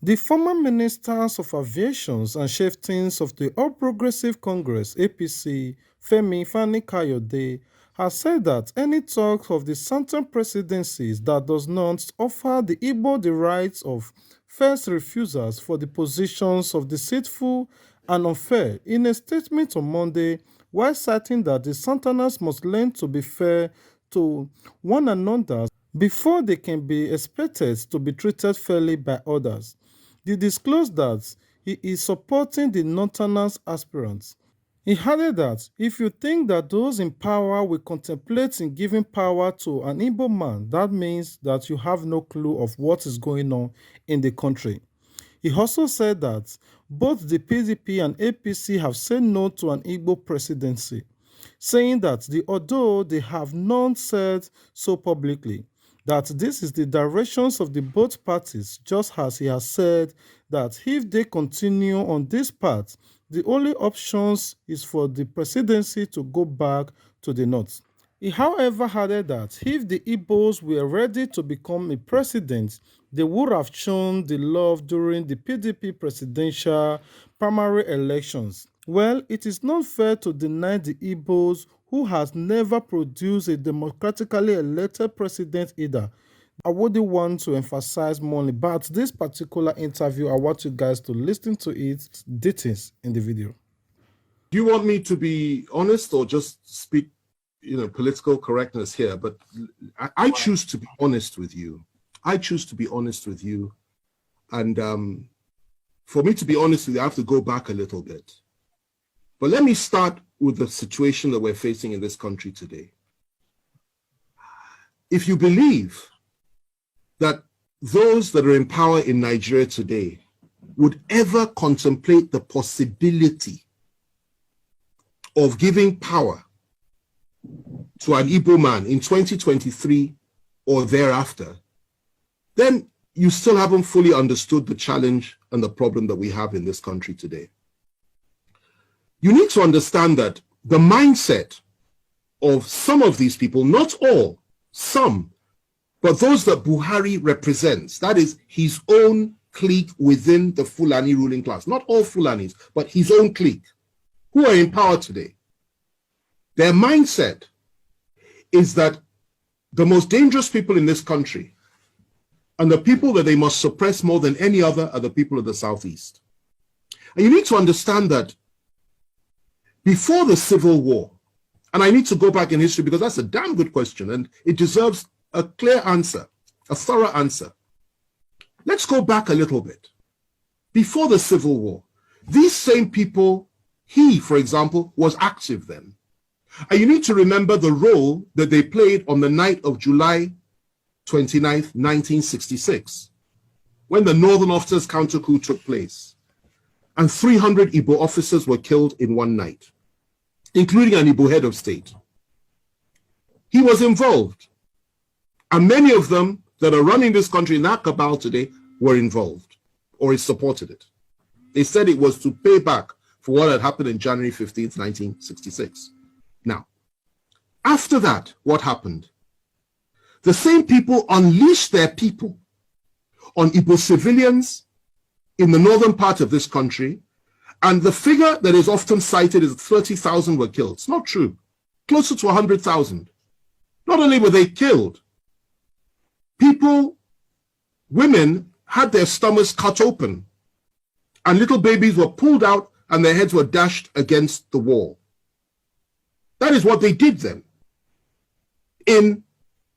The former Ministers of Aviation and Chieftains of the All Progressive Congress (APC), Fani Kayode, has said that any talk of the Southern presidencies that does not offer the Igbo the rights of first refusals for the positions of deceitful and unfair in a statement on Monday, while citing that the Southerners must learn to be fair to one another before they can be expected to be treated fairly by others. He disclosed that he is supporting the Northerners aspirants. He added that if you think that those in power will contemplate in giving power to an Igbo man, that means that you have no clue of what is going on in the country. He also said that both the PDP and APC have said no to an Igbo presidency, saying that although they have not said so publicly, that this is the directions of the both parties, just as he has said that if they continue on this path, the only options is for the presidency to go back to the north. He, however, added that if the Igbos were ready to become a president, they would have shown the love during the PDP presidential primary elections. Well, it is not fair to deny the Igbos, who has never produced a democratically elected president either. I wouldn't want to emphasize more about this particular interview. I want you guys to listen to it, details in the video. Do you want me to be honest or just speak, political correctness here? But I choose to be honest with you. I choose to be honest with you. And for me to be honest with you, I have to go back a little bit. But let me start with the situation that we're facing in this country today. If you believe that those that are in power in Nigeria today would ever contemplate the possibility of giving power to an Igbo man in 2023 or thereafter, then you still haven't fully understood the challenge and the problem that we have in this country today. You need to understand that the mindset of some of these people, not all, some, but those that Buhari represents, that is his own clique within the Fulani ruling class, not all Fulanis, but his own clique, who are in power today. Their mindset is that the most dangerous people in this country and the people that they must suppress more than any other are the people of the Southeast. And you need to understand that before the Civil War, and I need to go back in history because that's a damn good question and it deserves a clear answer, a thorough answer. Let's go back a little bit. Before the Civil War, these same people, he, for example, was active then. And you need to remember the role that they played on the night of July 29th, 1966, when the Northern Officers counter coup took place. And 300 Igbo officers were killed in one night, including an Igbo head of state. He was involved. And many of them that are running this country in that cabal today were involved or supported it. They said it was to pay back for what had happened in January 15th, 1966. Now, after that, what happened? The same people unleashed their people on Igbo civilians in the northern part of this country, and the figure that is often cited is 30,000 were killed. It's not true. Closer to 100,000. Not only were they killed, people, women had their stomachs cut open, and little babies were pulled out and their heads were dashed against the wall. That is what they did then in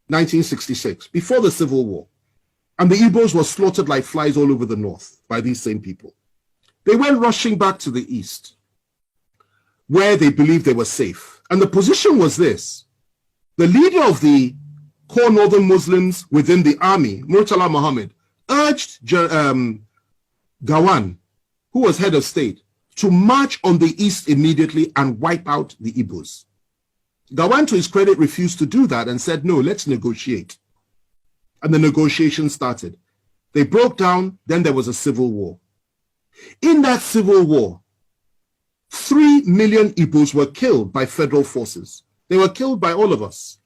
1966, before the Civil War. And the Igbos were slaughtered like flies all over the north by these same people. They went rushing back to the east, where they believed they were safe. And the position was this: the leader of the core northern Muslims within the army, Murtala Muhammad, urged Gawan, who was head of state, to march on the east immediately and wipe out the Igbos. Gawan, to his credit, refused to do that and said, no, let's negotiate. And the negotiations started. They broke down, then there was a civil war. In that civil war, 3 million Igbos were killed by federal forces. They were killed by all of us.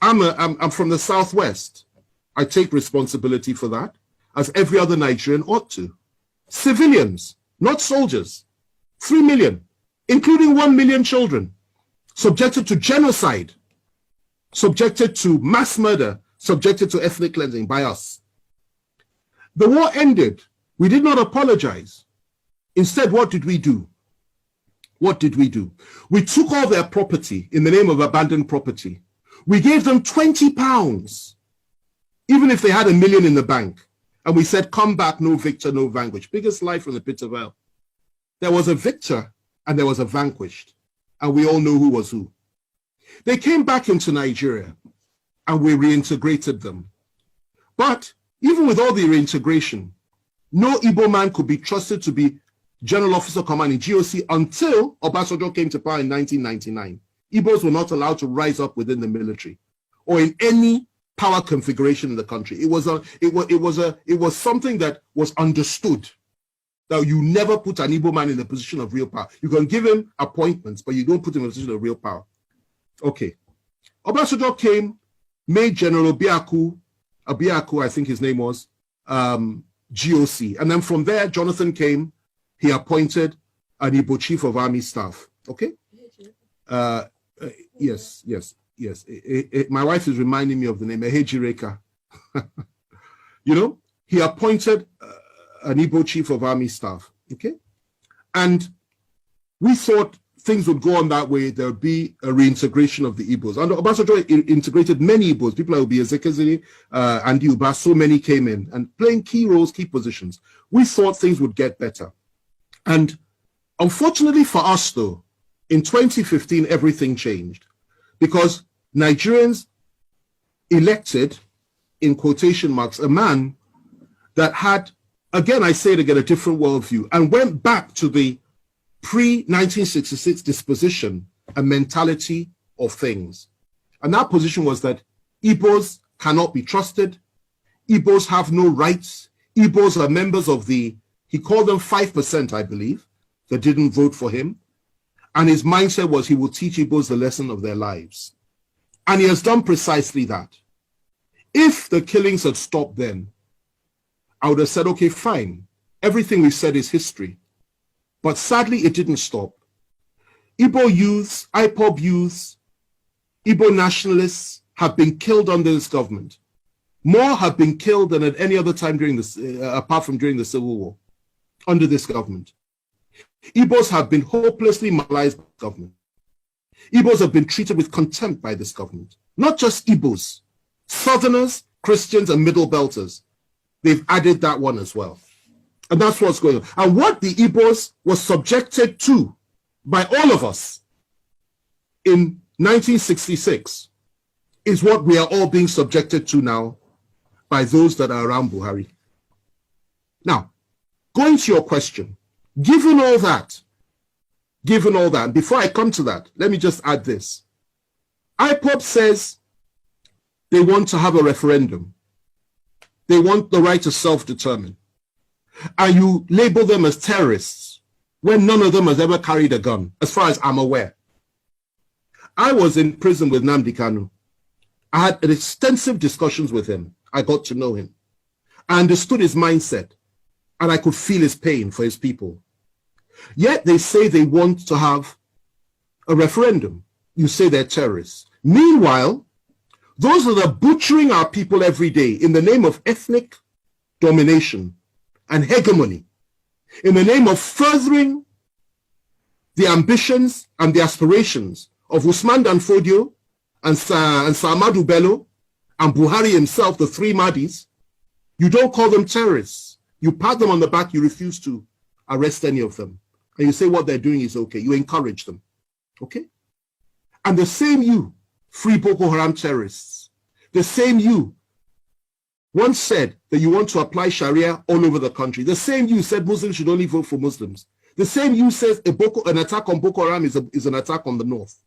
I'm from the Southwest. I take responsibility for that. as every other Nigerian ought to. Civilians, not soldiers, 3 million, including 1 million children, subjected to genocide, subjected to mass murder, subjected to ethnic cleansing by us. The war ended. We did not apologize. Instead, what did we do? What did we do? We took all their property in the name of abandoned property. We gave them £20, even if they had £1 million in the bank. And we said, come back, no victor, no vanquished. Biggest lie from the pit of hell. There was a victor and there was a vanquished. And we all know who was who. They came back into Nigeria and we reintegrated them. But even with all the reintegration, no Igbo man could be trusted to be General Officer Command in GOC until Obasanjo came to power in 1999. Igbos were not allowed to rise up within the military or in any power configuration in the country. It was something that was understood, that you never put an Igbo man in a position of real power. You can give him appointments, but you don't put him in a position of real power. Okay. Obasanjo came, made General Abiaku, I think his name was, GOC. And then from there, Jonathan came, he appointed an Igbo chief of army staff. Okay? Yes. My wife is reminding me of the name, Ehejireka. You know, he appointed an Igbo chief of army staff. Okay? And we thought things would go on that way. There would be a reintegration of the Igbos. And Obasanjo integrated many Igbos. People like Obi Ezekwesili, and Uba, so many came in and playing key roles, key positions. We thought things would get better. And unfortunately for us, though, in 2015, everything changed because Nigerians elected, in quotation marks, a man that had, again, I say it again, a different worldview and went back to the pre-1966 disposition and mentality of things. And that position was that Igbos cannot be trusted. Igbos have no rights. Igbos are members of the, he called them 5%, I believe, that didn't vote for him. And his mindset was he will teach Igbos the lesson of their lives. And he has done precisely that. If the killings had stopped then, I would have said, okay, fine. Everything we've said is history. But sadly, it didn't stop. Igbo youths, IPOB youths, Igbo nationalists have been killed under this government. More have been killed than at any other time during this, apart from during the Civil War, under this government. Igbos have been hopelessly marginalized by the government. Igbos have been treated with contempt by this government. Not just Igbos, Southerners, Christians, and Middle Belters. They've added that one as well. And that's what's going on. And what the Igbos was subjected to by all of us in 1966 is what we are all being subjected to now by those that are around Buhari. Now, going to your question, given all that, and before I come to that, let me just add this. IPOB says they want to have a referendum. They want the right to self-determine. And you label them as terrorists when none of them has ever carried a gun, as far as I'm aware. I was in prison with Nnamdi Kanu. I had extensive discussions with him. I got to know him. I understood his mindset, and I could feel his pain for his people. Yet they say they want to have a referendum. You say they're terrorists. Meanwhile, those that are butchering our people every day in the name of ethnic domination and hegemony, in the name of furthering the ambitions and the aspirations of Usman Dan Fodio and Ahmadu Bello and Buhari himself, the three Mahdis, you don't call them terrorists. You pat them on the back, you refuse to arrest any of them. And you say what they're doing is okay. You encourage them. Okay? And the same you, free Boko Haram terrorists, the same you once said that you want to apply Sharia all over the country. The same you said Muslims should only vote for Muslims. The same you says an attack on Boko Haram is an attack on the North.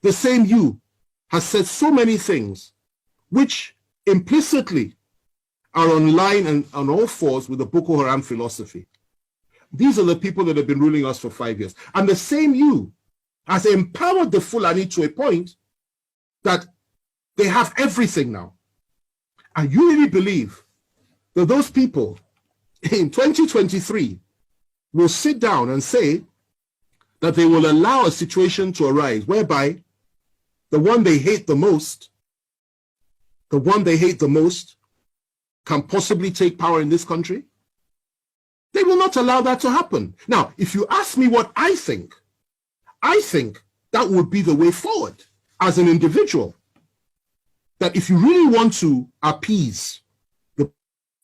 The same you has said so many things which implicitly are on line and on all fours with the Boko Haram philosophy. These are the people that have been ruling us for 5 years. And the same you has empowered the Fulani to a point that they have everything now. And you really believe that those people in 2023 will sit down and say that they will allow a situation to arise whereby the one they hate the most can possibly take power in this country? They will not allow that to happen. Now, if you ask me what I think that would be the way forward as an individual. That if you really want to appease the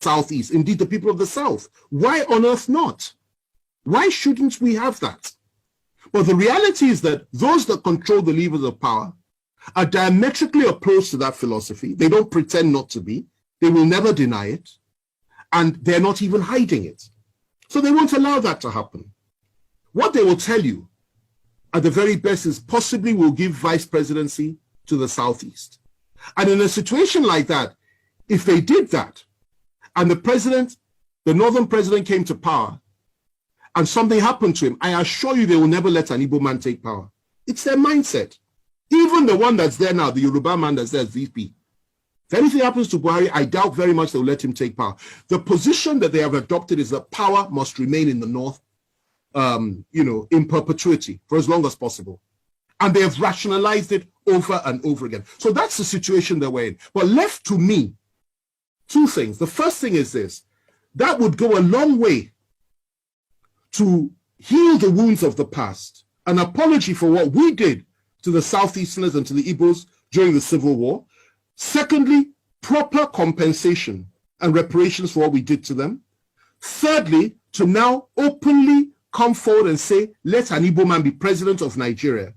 Southeast, indeed the people of the South, why on earth not? Why shouldn't we have that? But the reality is that those that control the levers of power are diametrically opposed to that philosophy. They don't pretend not to be. They will never deny it. And they're not even hiding it. So they won't allow that to happen. What they will tell you at the very best is possibly we'll give vice presidency to the Southeast. And in a situation like that, if they did that, and the northern president came to power, and something happened to him, I assure you they will never let an Igbo man take power. It's their mindset. Even the one that's there now, the Yoruba man that's there as VP. If anything happens to Buhari, I doubt very much they'll let him take power. The position that they have adopted is that power must remain in the North, in perpetuity for as long as possible. And they have rationalized it over and over again. So that's the situation that we're in. But left to me, two things. The first thing is this. That would go a long way to heal the wounds of the past. An apology for what we did to the Southeasterners and to the Igbos during the Civil War. Secondly, proper compensation and reparations for what we did to them. Thirdly, to now openly come forward and say, let an Igbo man be president of Nigeria.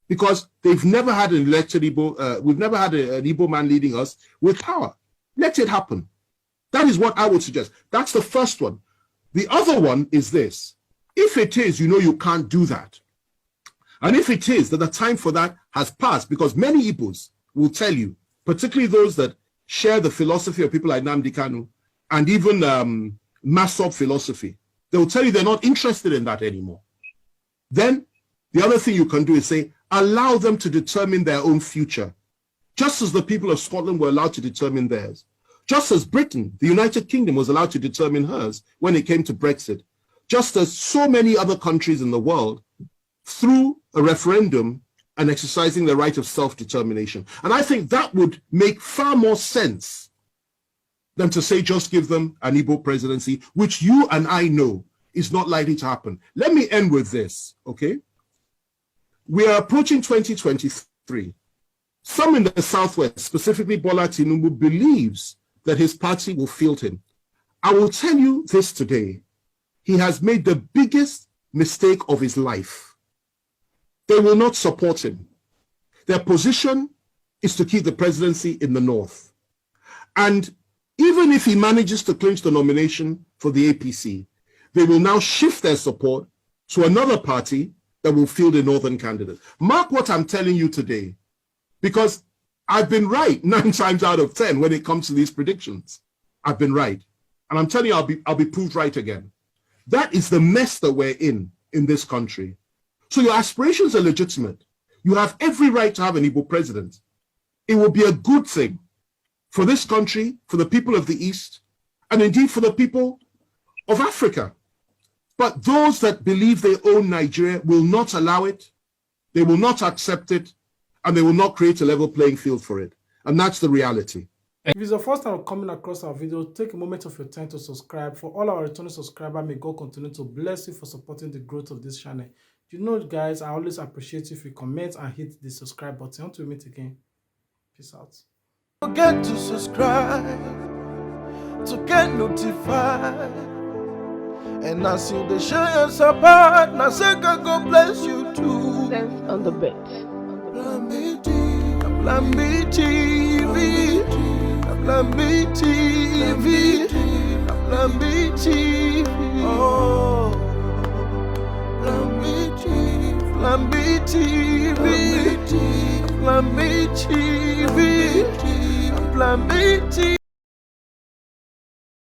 Because they've never had an elected Igbo, we've never had an Igbo man leading us with power. Let it happen. That is what I would suggest. That's the first one. The other one is this. If it is, you can't do that. And if it is that the time for that has passed, because many Igbos will tell you, particularly those that share the philosophy of people like Nnamdi Kanu and even Masop philosophy, they will tell you they're not interested in that anymore. Then the other thing you can do is say, allow them to determine their own future, just as the people of Scotland were allowed to determine theirs, just as Britain, the United Kingdom, was allowed to determine hers when it came to Brexit, just as so many other countries in the world, through a referendum and exercising the right of self-determination. And I think that would make far more sense than to say just give them an Igbo presidency, which you and I know is not likely to happen. Let me end with this, okay? We are approaching 2023. Some in the Southwest, specifically Bola Tinubu, believes that his party will field him. I will tell you this today. He has made the biggest mistake of his life. They will not support him. Their position is to keep the presidency in the North. And even if he manages to clinch the nomination for the APC, they will now shift their support to another party that will field a Northern candidate. Mark what I'm telling you today, because I've been right 9 times out of 10 when it comes to these predictions. I've been right. And I'm telling you, I'll be proved right again. That is the mess that we're in this country. So your aspirations are legitimate. You have every right to have an Igbo president. It will be a good thing for this country, for the people of the East, and indeed for the people of Africa. But those that believe they own Nigeria will not allow it, they will not accept it, and they will not create a level playing field for it. And that's the reality. If it's the first time coming across our video, take a moment of your time to subscribe. For all our returning subscribers, may God continue to bless you for supporting the growth of this channel. Guys, I always appreciate if you comment and hit the subscribe button. Until we meet again, peace out. Don't forget to subscribe to get notified. And as you show your support, now say God bless you too. Sense on the bit. Lambi TV, Lambi TV, Lambi TV. Oh, Lambi TV, Lambi TV, Lambi TV, Lambi TV.